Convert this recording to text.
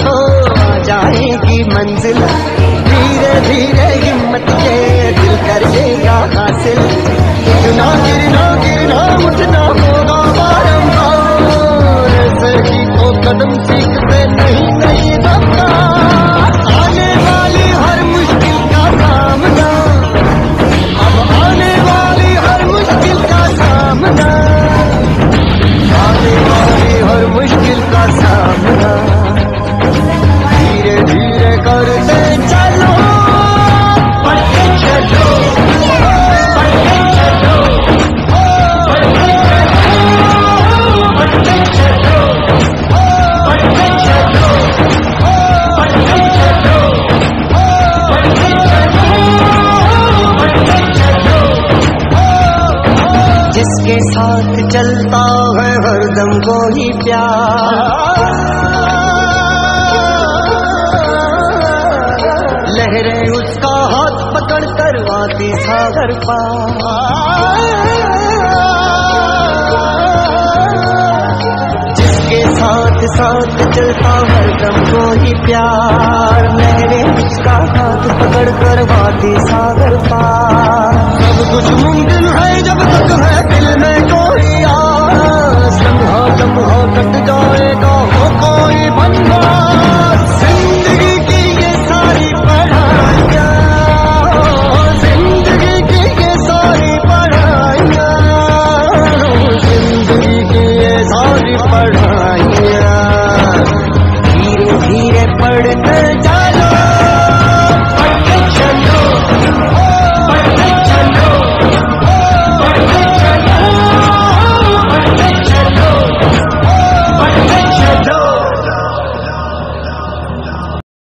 तो आ जाएगी मंजिल, धीरे धीरे हिम्मत के दिल करेगा हासिल। गिरना गिरना गिरना उठना होगा बारंबार, ऐसे ही तो कदम सीखते नहीं नहीं दबता। आने वाली हर मुश्किल का सामना, अब आने वाली हर मुश्किल का सामना, आने वाली हर मुश्किल का सामना धीरे धीरे करते चलो, बढ़ते चलो, बढ़ते चलो, बढ़ते चलो, बढ़ते चलो, बढ़ते चलो, बढ़ते चलो, बढ़ते चलो, बढ़ते चलो। जिसके साथ चलता है हरदम कोई प्यार, लहरें उसका हाथ पकड़ कर वाती सागर पार। जिसके साथ साथ चलता हरदम कोई प्यार, लहरें उसका हाथ पकड़ कर वाती सागर पार। सब कुछ मुमकिन है जब तक है